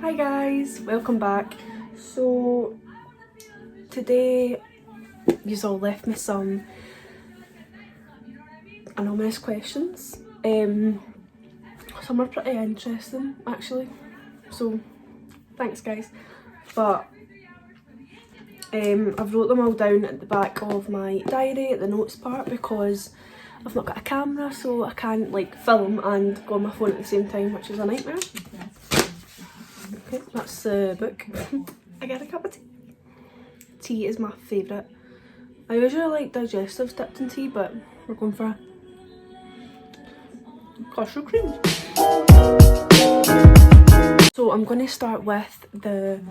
Hi guys, welcome back. So today you've all left me some anonymous questions. Some are pretty interesting actually, so thanks guys. But I've wrote them all down at the back of my diary at the notes part because I've not got a camera, so I can't like film and go on my phone at the same time, which is a nightmare. Okay, that's the book. I get a cup of tea. Tea is my favourite. I usually like digestives dipped in tea, but we're going for a cashew cream. So I'm going to start with the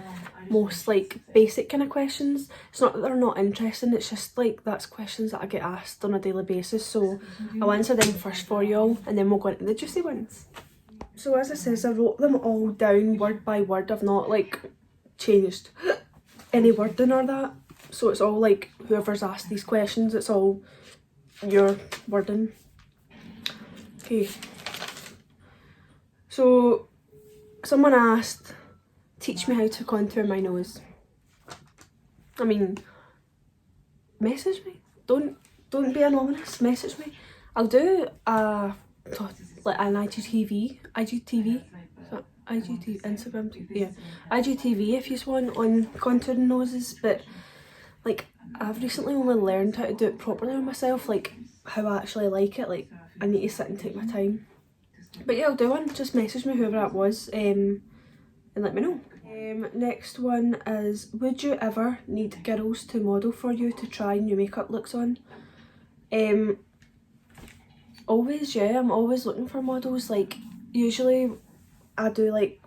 most like basic kind of questions. It's not that they're not interesting, it's just like that's questions that I get asked on a daily basis, so I'll answer them first for y'all and then we'll go into the juicy ones. So as it says, I wrote them all down word by word. I've not like changed any wording or that, so it's all like whoever's asked these questions, it's all your wording. Okay, so someone asked, teach me how to contour my nose. I mean, message me. Don't be anonymous, message me. I'll do like an IGTV, Instagram TV, yeah, IGTV if you want on contouring noses, but like I've recently only learned how to do it properly on myself, like how I actually like it, like I need to sit and take my time. But yeah, I'll do one, just message me whoever that was and let me know. Next one is, would you ever need girls to model for you to try new makeup looks on? Always, yeah, I'm always looking for models. Like usually I do like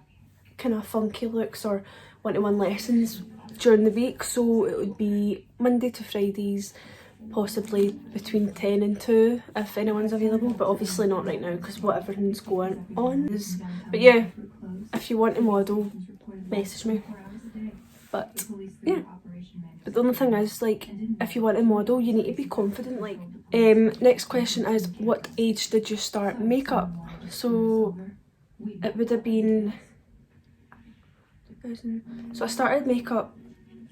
kind of funky looks or one-to-one lessons during the week, so it would be Monday to Fridays, possibly between 10 and 2 if anyone's available, but obviously not right now because what everything's going on is. But yeah, if you want to model, message me. But yeah, but the only thing is, like, if you want to model you need to be confident. Like next question is, what age did you start makeup? So it would have been 2000. So I started makeup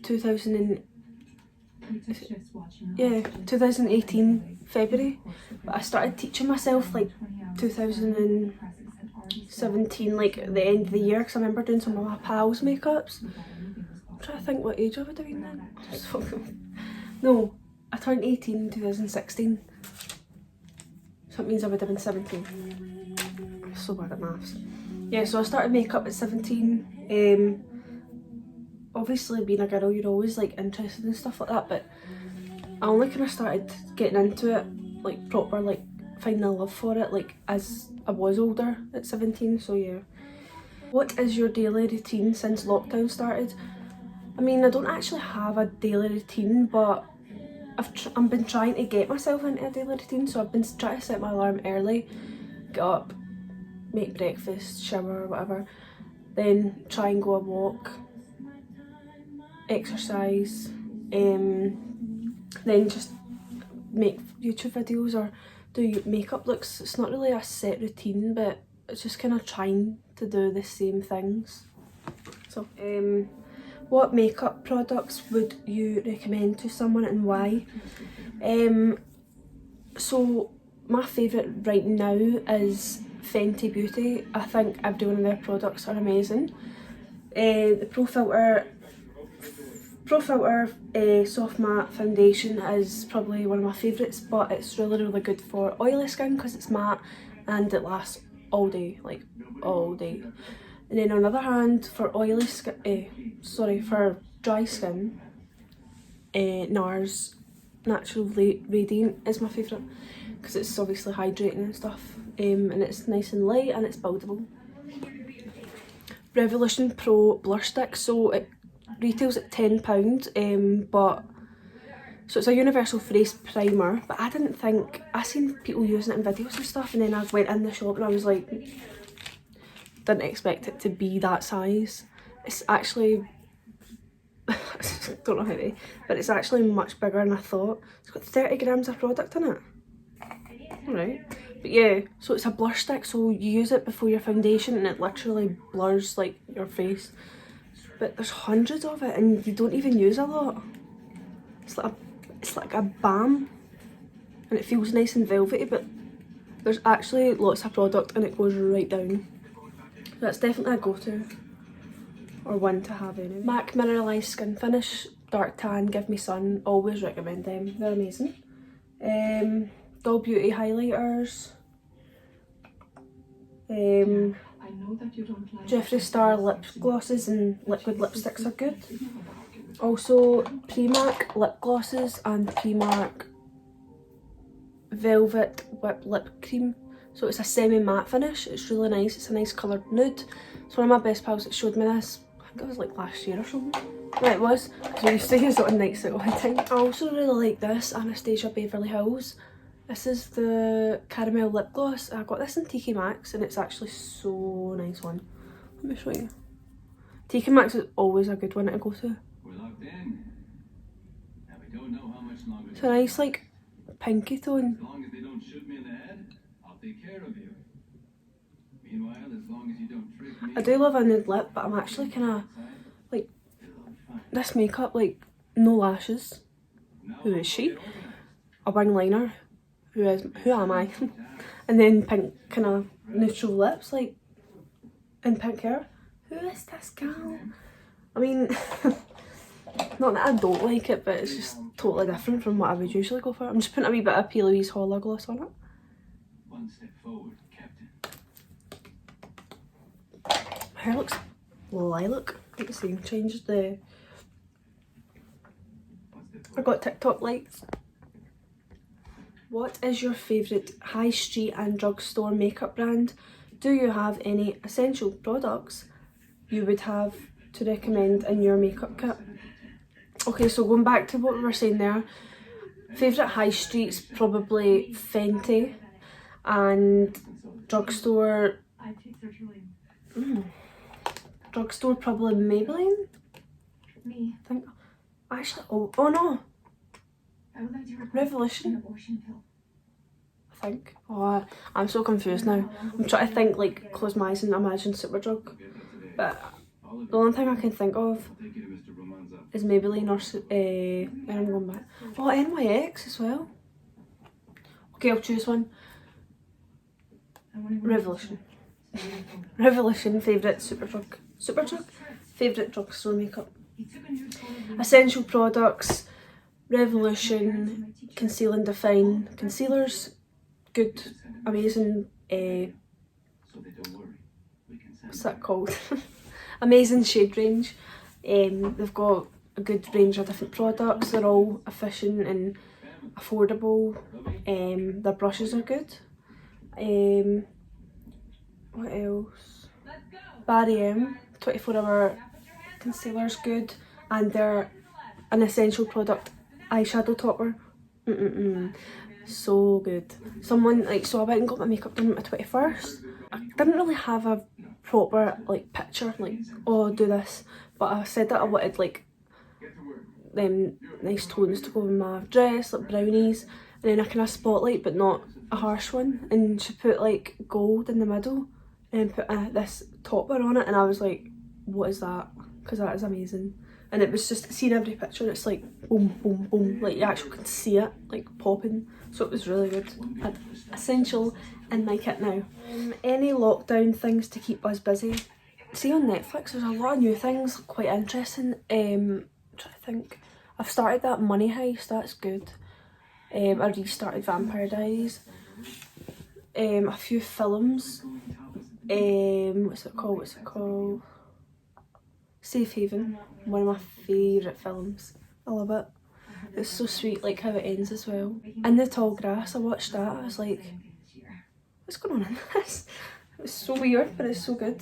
2018 February, but I started teaching myself like 2017, like at the end of the year, because I remember doing some of my pals' makeups. I'm trying to think what age I would have been then. No, I turned 18 in 2016, so it means I would have been 17. I'm so bad at maths. Yeah, so I started makeup at 17. Obviously being a girl you're always like interested in stuff like that, but I only kind of started getting into it like proper, like finding a love for it like as I was older at 17, so yeah. What is your daily routine since lockdown started? I mean, I don't actually have a daily routine, but I've been trying to get myself into a daily routine, so I've been trying to set my alarm early, get up, make breakfast, shower, whatever, then try and go a walk, exercise, then just make YouTube videos or do makeup looks. It's not really a set routine, but it's just kind of trying to do the same things. So what makeup products would you recommend to someone and why? So my favourite right now is Fenty Beauty. I think every one of their products are amazing. The Pro Filter Soft Matte Foundation is probably one of my favourites, but it's really good for oily skin because it's matte and it lasts all day, like all day. And then on the other hand, for oily skin, for dry skin, NARS Natural Radiant is my favourite because it's obviously hydrating and stuff, and it's nice and light and it's buildable. Revolution Pro Blur Stick, so it retails at £10, but so it's a universal face primer, but I didn't think, I seen people using it in videos and stuff, and then I went in the shop and I was like, didn't expect it to be that size. It's actually don't know how to, but it's actually much bigger than I thought. It's got 30 grams of product in it. Alright, But yeah, so it's a blur stick, so you use it before your foundation and it literally blurs like your face. But there's hundreds of it and you don't even use a lot. It's like a balm and it feels nice and velvety, but there's actually lots of product and it goes right down. So that's definitely a go-to, or one to have anyway. MAC Mineralised Skin Finish, Dark Tan, Give Me Sun, always recommend them, they're amazing. Doll Beauty highlighters. Jeffree Star lip glosses and liquid lipsticks are good. Also Primark lip glosses and Primark Velvet Whip Lip Cream. So it's a semi-matte finish, it's really nice, it's a nice coloured nude. It's one of my best pals that showed me this, I think it was like last year or something. Yeah, it was, because we used to use it on nights out all the time. I also really like this Anastasia Beverly Hills. This is the caramel lip gloss. I got this in TK Maxx and it's actually so nice one. Let me show you. TK Maxx is always a good one to go to. It's a nice like pinky tone. I do love a nude lip, but I'm actually kind of like this makeup, like no lashes. Who is she? A wing liner. Who am I? And then pink kind of neutral lips, like, and pink hair. Who is this girl? I mean, not that I don't like it, but it's just totally different from what I would usually go for. I'm just putting a wee bit of P. Louise Holla gloss on it. One step forward, Captain. My hair looks lilac. Let's see, changed the... I got TikTok lights. What is your favourite high street and drugstore makeup brand? Do you have any essential products you would have to recommend in your makeup kit? Okay, so going back to what we were saying there, favourite high streets probably Fenty, and drugstore, drugstore probably Maybelline. I think. Actually, oh no. Revolution. I think. Oh, I'm so confused now. I'm trying to think, like, close my eyes and imagine Superdrug. But the only thing I can think of is Maybelline or then I'm going back. Oh, NYX as well. Okay, I'll choose one. Revolution. Revolution, favourite Superdrug. Superdrug? Favourite drugstore makeup. Essential products. Revolution, Conceal and Define concealers, good, amazing, what's that called? Amazing shade range. They've got a good range of different products, they're all efficient and affordable. Their brushes are good. What else? Barry M, 24-hour concealer's good, and they're an essential product. Eyeshadow topper, so good. Someone like, so I went and got my makeup done on my 21st. I didn't really have a proper like picture, like, oh do this, but I said that I wanted like them nice tones to go with my dress, like brownies, and then a kind of spotlight but not a harsh one, and she put like gold in the middle and put this topper on it, and I was like, what is that? Because that is amazing. And it was just seeing every picture, it's like boom, boom, boom, like you actually can see it like popping. So it was really good. Essential in my kit now. Any lockdown things to keep us busy? See, on Netflix there's a lot of new things, quite interesting. I'm trying to think. I've started that Money Heist, that's good. I restarted Vampire Diaries. A few films. What's it called? Safe Haven, one of my favourite films. I love it. It's so sweet, like how it ends as well. In the Tall Grass, I watched that, I was like, what's going on in this? It was so weird, but it's so good.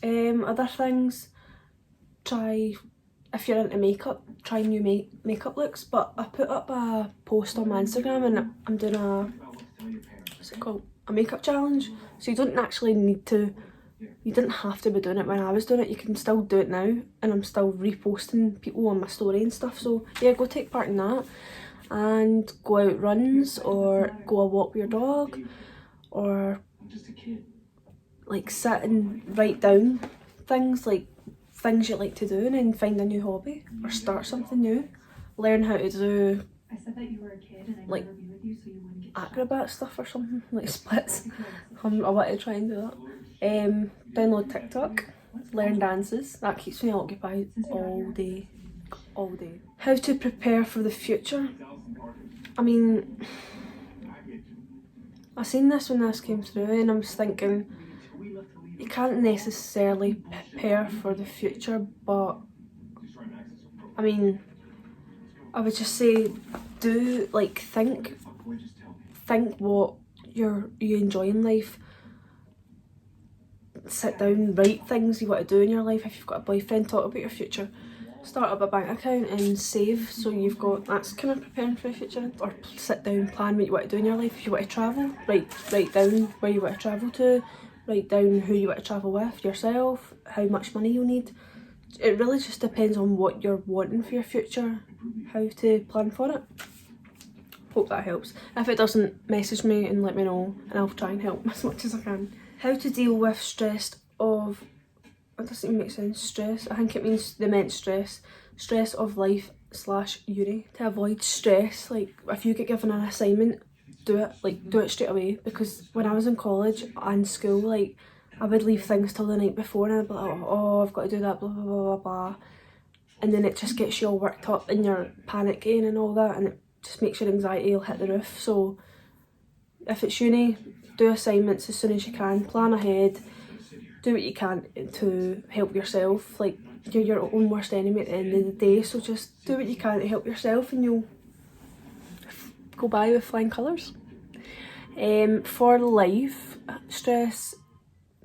Other things, try, if you're into makeup, try new makeup looks. But I put up a post on my Instagram and I'm doing a, what's it called? A makeup challenge. So you don't actually need to, you didn't have to be doing it when I was doing it, you can still do it now, and I'm still reposting people on my story and stuff. So yeah, go take part in that and go out runs or go a walk with your dog, or like sit and write down things, like things you like to do, and then find a new hobby or start something new. Learn how to do like acrobat stuff or something, like splits. I want to try and do that. Download TikTok, learn dances. That keeps me occupied all day. How to prepare for the future. I mean, I seen this when this came through and I was thinking, you can't necessarily prepare for the future, but I mean, I would just say do, like, think what you enjoy in life. Sit down, write things you want to do in your life. If you've got a boyfriend, talk about your future. Start up a bank account and save, so you've got, that's kind of preparing for the future. Or sit down, plan what you want to do in your life. If you want to travel, write down where you want to travel to, write down who you want to travel with, yourself, how much money you'll need. It really just depends on what you're wanting for your future, how to plan for it. Hope that helps. If it doesn't, message me and let me know and I'll try and help as much as I can. How to deal with stress of, that doesn't even make sense, stress. I think it means they meant stress of life / uni. To avoid stress, like if you get given an assignment, do it straight away, because when I was in college and school, like I would leave things till the night before and I'd be like, oh, I've got to do that, blah blah blah blah blah, and then it just gets you all worked up and you're panicking and all that, and it just makes your anxiety will hit the roof. So if it's uni, do assignments as soon as you can, plan ahead, do what you can to help yourself. Like, you're your own worst enemy at the end of the day, so just do what you can to help yourself and you'll go by with flying colours. For life stress,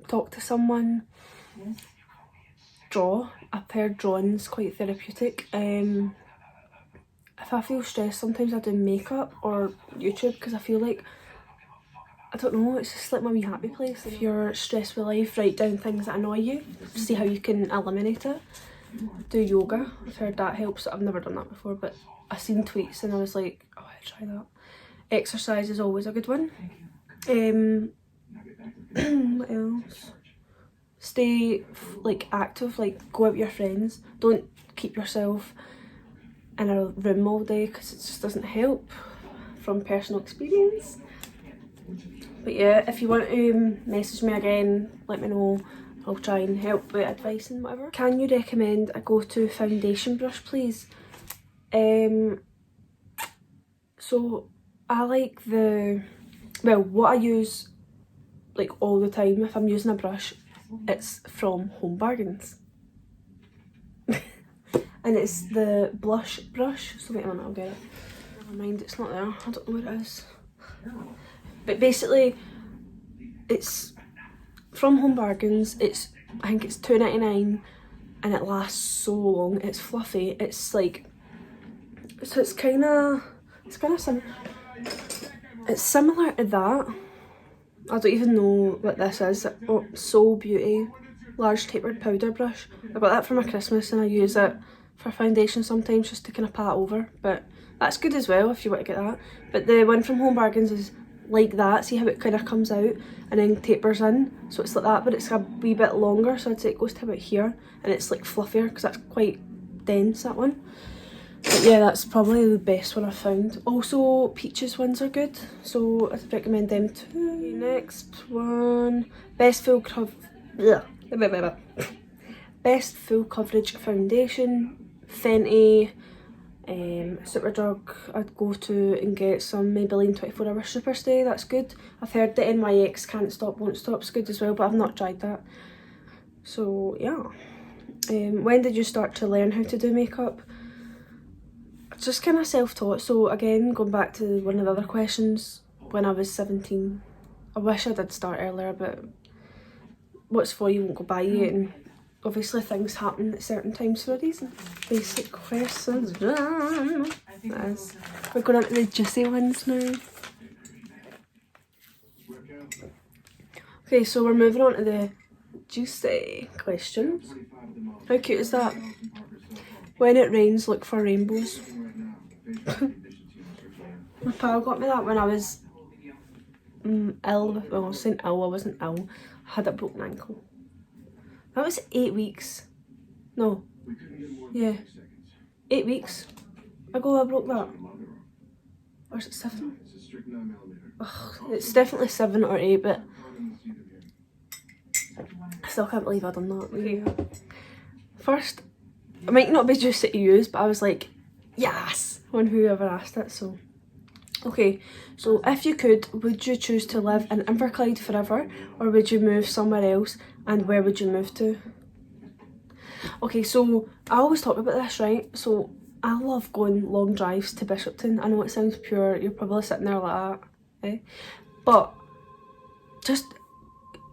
talk to someone, draw. I've heard drawing's quite therapeutic. If I feel stressed, sometimes I do makeup or YouTube, because I feel like, I don't know, it's just like my wee happy place. If you're stressed with life, write down things that annoy you, see how you can eliminate it. Do yoga, I've heard that helps. I've never done that before, but I seen tweets and I was like, oh, I'd try that. Exercise is always a good one. What else? Stay like active, like go out with your friends. Don't keep yourself in a room all day, because it just doesn't help, from personal experience. But yeah, if you want to message me again, let me know. I'll try and help with advice and whatever. Can you recommend a go-to foundation brush, please? So I like what I use like all the time if I'm using a brush, it's from Home Bargains. And it's the blush brush, so wait a minute, I'll get it. Never mind, it's not there, I don't know where it is. But basically, it's from Home Bargains. I think it's £2.99 and it lasts so long. It's fluffy. It's like, so it's kind of similar. It's similar to that. I don't even know what this is. Oh, Soul Beauty large tapered powder brush. I got that for my Christmas and I use it for foundation sometimes just to kind of pat over, but that's good as well if you want to get that. But the one from Home Bargains is like that. See how it kind of comes out and then tapers in, so it's like that, but it's a wee bit longer, so I'd say it goes to about here, and it's like fluffier because that's quite dense, that one. But yeah, that's probably the best one I've found. Also, Peaches ones are good, so I'd recommend them too. Next one, Best Full Coverage Foundation, Fenty, Superdrug. I'd go to and get some Maybelline 24 Hour Superstay, that's good. I've heard the NYX Can't Stop Won't Stop's good as well, but I've not tried that. So yeah. When did you start to learn how to do makeup? Just kind of self-taught. So again, going back to one of the other questions, when I was 17. I wish I did start earlier, but what's for you won't go by you, and obviously things happen at certain times for a reason. Basic questions. We're going on to the juicy ones now. Okay, so we're moving on to the juicy questions. How cute is that? When it rains, look for rainbows. My pal got me that when I was ill. Well, I was saying ill, I wasn't ill. I had a broken ankle. That was 8 weeks. No. Yeah. 8 weeks ago I broke that. Or is it 7? Ugh, it's definitely 7 or 8, but I still can't believe I've done that. Yeah. First, it might not be juicy to use, but I was like, yes, when whoever asked it, so. Okay, so if you could, would you choose to live in Inverclyde forever, or would you move somewhere else, and where would you move to? Okay, so I always talk about this, right? So I love going long drives to Bishopton. I know it sounds pure, you're probably sitting there like that, eh? But just,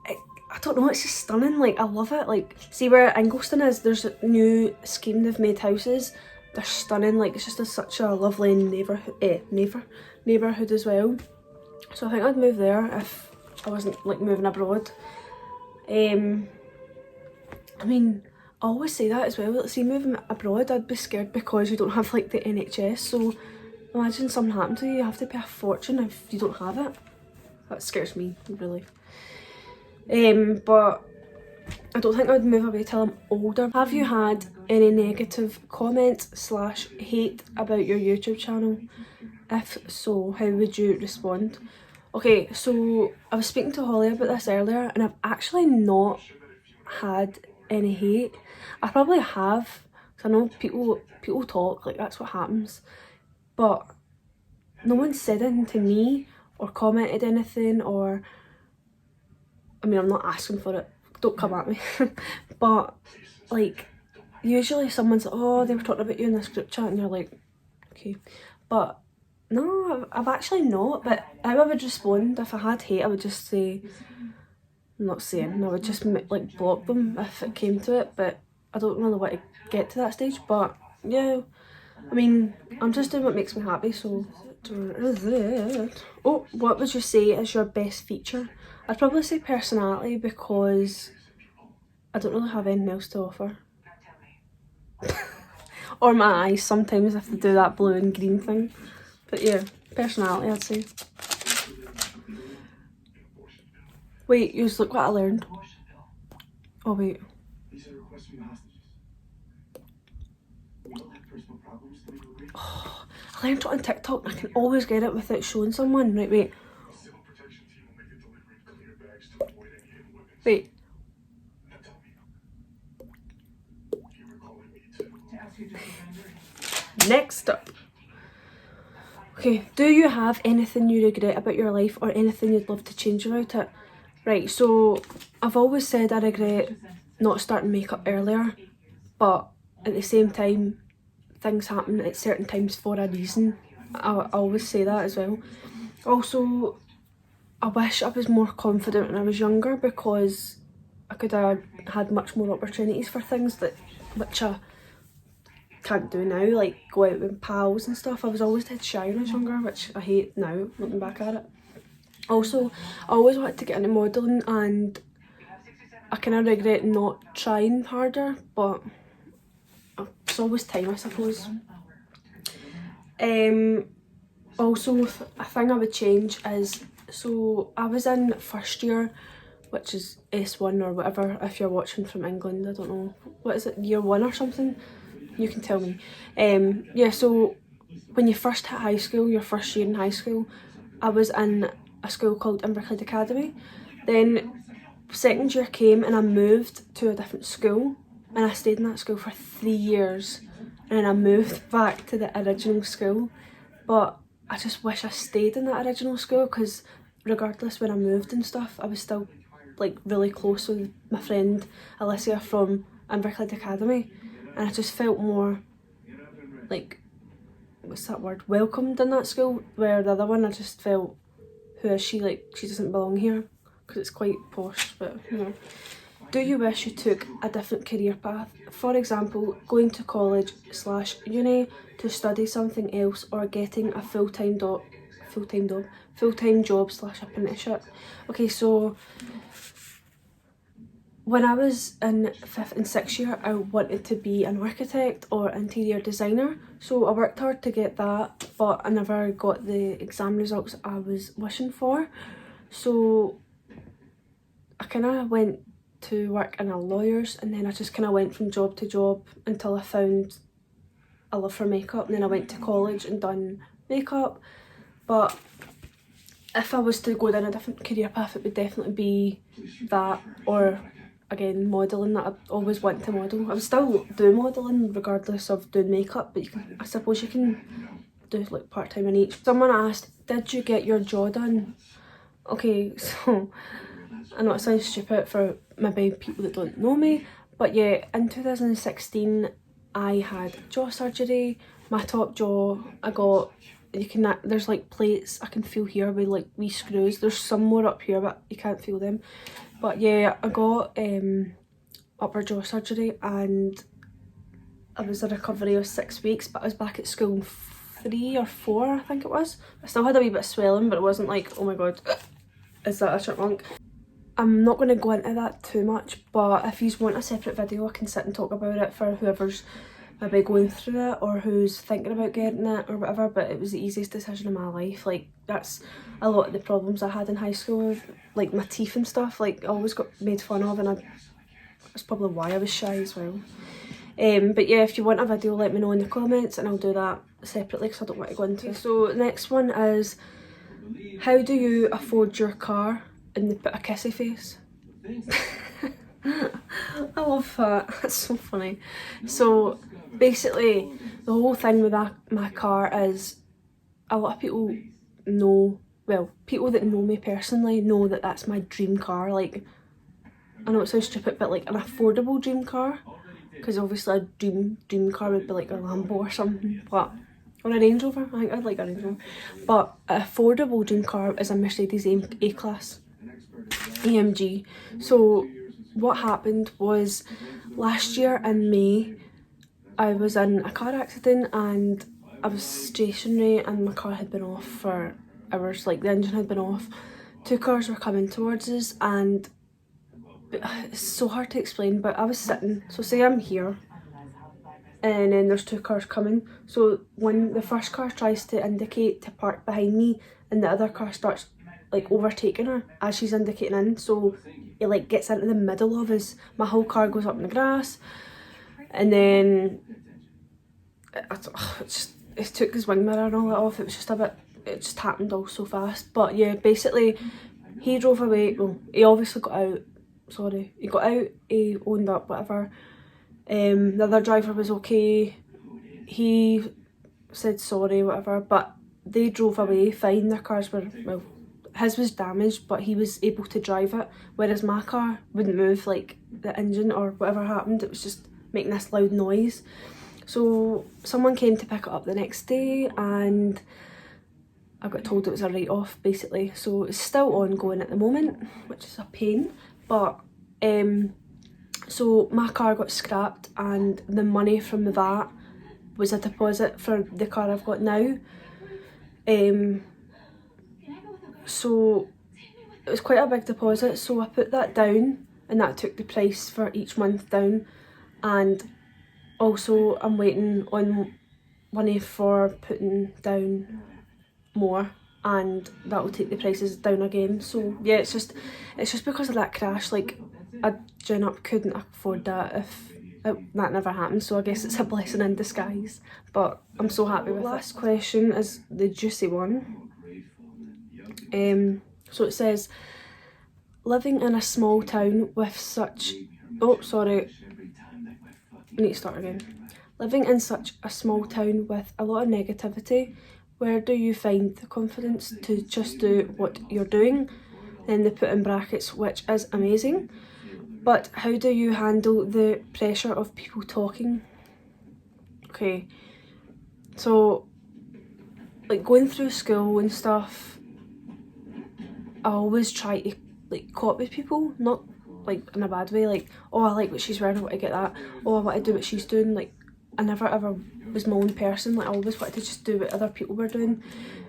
I don't know, it's just stunning. Like, I love it. Like, see where Ingliston is, there's a new scheme they've made houses. They're stunning. Like, it's just such a lovely neighbourhood as well. So I think I'd move there if I wasn't like moving abroad. I mean, I always say that as well. Like, see, moving abroad, I'd be scared because you don't have like the NHS. So imagine something happened to you, you have to pay a fortune if you don't have it. That scares me, really. But I don't think I'd move away till I'm older. Have you had any negative comments / hate about your YouTube channel? If so, how would you respond? Okay, so I was speaking to Holly about this earlier, and I've actually not had any hate. I probably have, because I know people talk, like that's what happens. But no one said anything to me or commented anything, or I mean, I'm not asking for it, don't come at me. But like, usually someone's like, oh, they were talking about you in this group chat, and you're like, okay. But no, I've actually not. But how I would respond if I had hate, I would just say, I'm not saying, I would just like block them if it came to it. But I don't really want to get to that stage. But yeah, I mean, I'm just doing what makes me happy, so. Oh, what would you say is your best feature? I'd probably say personality, because I don't really have anything else to offer. Or my eyes sometimes if they do that blue and green thing. But yeah, personality I'd say. Wait, you just look what I learned. Oh wait. Oh, I learned it on TikTok and I can always get it without showing someone. Right, wait. Wait. Next up. Okay, do you have anything you regret about your life or anything you'd love to change about it? Right, so I've always said I regret not starting makeup earlier, but at the same time, things happen at certain times for a reason. I always say that as well. Also, I wish I was more confident when I was younger, because I could have had much more opportunities for things which I can't do now, like go out with pals and stuff. I was always dead shy when I was younger, which I hate now looking back at it. Also, I always wanted to get into modelling, and I kind of regret not trying harder, but it's always time, I suppose. Also, a thing I would change is, so I was in first year, which is S1 or whatever if you're watching from England. I don't know, what is it, year 1 or something? You can tell me. Yeah, so when you first hit high school, your first year in high school, I was in a school called Inverclyde Academy. Then second year came and I moved to a different school, and I stayed in that school for 3 years, and then I moved back to the original school. But I just wish I stayed in that original school, because regardless when I moved and stuff, I was still like really close with my friend Alicia from Inverclyde Academy, and I just felt more like, what's that word, welcomed in that school, where the other one I just felt, who is she, like she doesn't belong here, because it's quite posh. But you know. Do you wish you took a different career path? For example, going to college / uni to study something else, or getting a full-time job / apprenticeship. Okay, so when I was in 5th and 6th year, I wanted to be an architect or interior designer. So I worked hard to get that, but I never got the exam results I was wishing for. So I kind of went to work in a lawyer's, and then I just kind of went from job to job until I found a love for makeup, and then I went to college and done makeup. But if I was to go down a different career path, it would definitely be that, or again modelling. That I'd always want to model. I would still do modelling regardless of doing makeup, but I suppose you can do like part-time in each. Someone asked, did you get your jaw done? Okay, so I know it sounds stupid for maybe people that don't know me, but yeah, in 2016 I had jaw surgery. My top jaw, I got, there's like plates I can feel here with like wee screws. There's some more up here but you can't feel them. But yeah, I got upper jaw surgery, and I was in recovery of 6 weeks, but I was back at school in 3 or 4 I think it was. I still had a wee bit of swelling, but it wasn't like, oh my god, is that a chipmunk? I'm not going to go into that too much, but if you want a separate video I can sit and talk about it for whoever's maybe going through it or who's thinking about getting it or whatever. But it was the easiest decision of my life. Like, that's a lot of the problems I had in high school, like my teeth and stuff. Like, I always got made fun of, and that's probably why I was shy as well. But yeah, if you want a video, let me know in the comments and I'll do that separately because I don't want to go into it. So next one is, how do you afford your car? And they put a kissy face. I love that, that's so funny. So basically the whole thing with my car is, a lot of people know, well, people that know me personally know that that's my dream car. Like, I know it sounds stupid, but like an affordable dream car, because obviously a dream car would be like a Lambo or something, but or a Range Rover. I think I'd like a Range Rover, but an affordable dream car is a Mercedes A-Class AMG. So what happened was, last year in May I was in a car accident and I was stationary and my car had been off for hours. Like, the engine had been off. 2 cars were coming towards us, and it's so hard to explain, but I was sitting, so say I'm here and then there's 2 cars coming. So when the first car tries to indicate to park behind me, and the other car starts like overtaking her as she's indicating in, so it like gets into the middle of us. My whole car goes up in the grass, and then it took his wing mirror and all that off. It was just a bit, it just happened all so fast. But yeah, basically he drove away. Well, he obviously got out. Sorry, he got out, he owned up, whatever. The other driver was okay, he said sorry, whatever, but they drove away fine. Their cars were, well, his was damaged but he was able to drive it, whereas my car wouldn't move. Like, the engine or whatever happened, it was just making this loud noise. So someone came to pick it up the next day and I got told it was a write-off basically. So it's still ongoing at the moment, which is a pain. But so my car got scrapped, and the money from the VAT was a deposit for the car I've got now. So it was quite a big deposit, so I put that down and that took the price for each month down. And also I'm waiting on money for putting down more, and that will take the prices down again. So yeah, it's just because of that crash. Like, I gen up couldn't afford that if that never happened, so I guess it's a blessing in disguise. But I'm so happy with it. Last question is the juicy one. So it says, living in a small town with such, oh sorry, I need to start again. Living in such a small town with a lot of negativity, where do you find the confidence to just do what you're doing? Then they put in brackets, which is amazing. But how do you handle the pressure of people talking? Okay, so like going through school and stuff, I always try to like copy people, not like in a bad way, like, oh I like what she's wearing, I want to get that, oh I want to do what she's doing. Like, I never ever was my own person. Like, I always wanted to just do what other people were doing,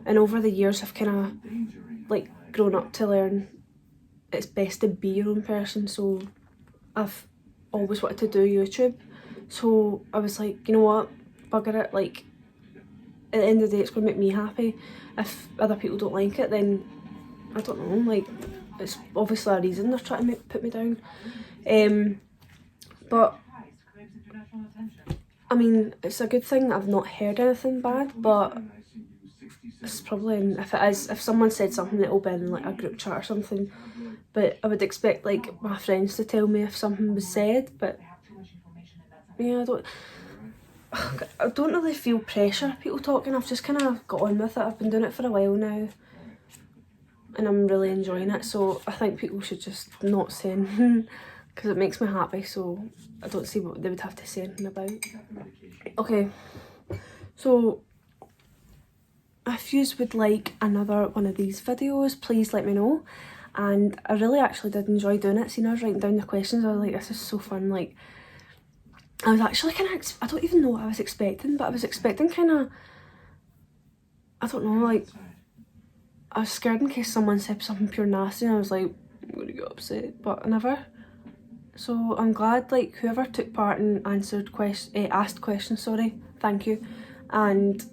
and over the years I've kind of like grown up to learn it's best to be your own person. So I've always wanted to do YouTube, so I was like, you know what, bugger it, like at the end of the day it's going to make me happy. If other people don't like it, then I don't know, like, it's obviously a reason they're trying to put me down. But I mean, it's a good thing that I've not heard anything bad, but it's probably, if someone said something, it'll be in like a group chat or something. But I would expect like my friends to tell me if something was said, but yeah, I don't really feel pressure people talking. I've just kind of got on with it. I've been doing it for a while now and I'm really enjoying it, so I think people should just not say anything because it makes me happy, so I don't see what they would have to say anything about. Okay, so if you would like another one of these videos, please let me know. And I really actually did enjoy doing it. Seeing I was writing down the questions, I was like, this is so fun. Like, I was actually kind of, I don't even know what I was expecting, but I was expecting kind of, I don't know, like, I was scared in case someone said something pure nasty and I was like, I'm gonna get upset, but I never. So I'm glad, like, whoever took part and asked questions, sorry, thank you. And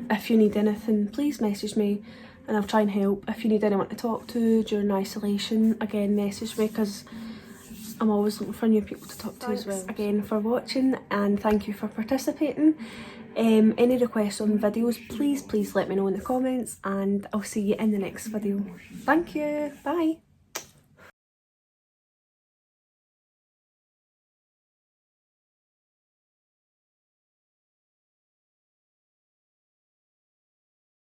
if you need anything, please message me and I'll try and help. If you need anyone to talk to during isolation, again, message me because I'm always looking for new people to talk to as well. Thanks again for watching and thank you for participating. Any requests on videos, please let me know in the comments and I'll see you in the next video. Thank you, bye.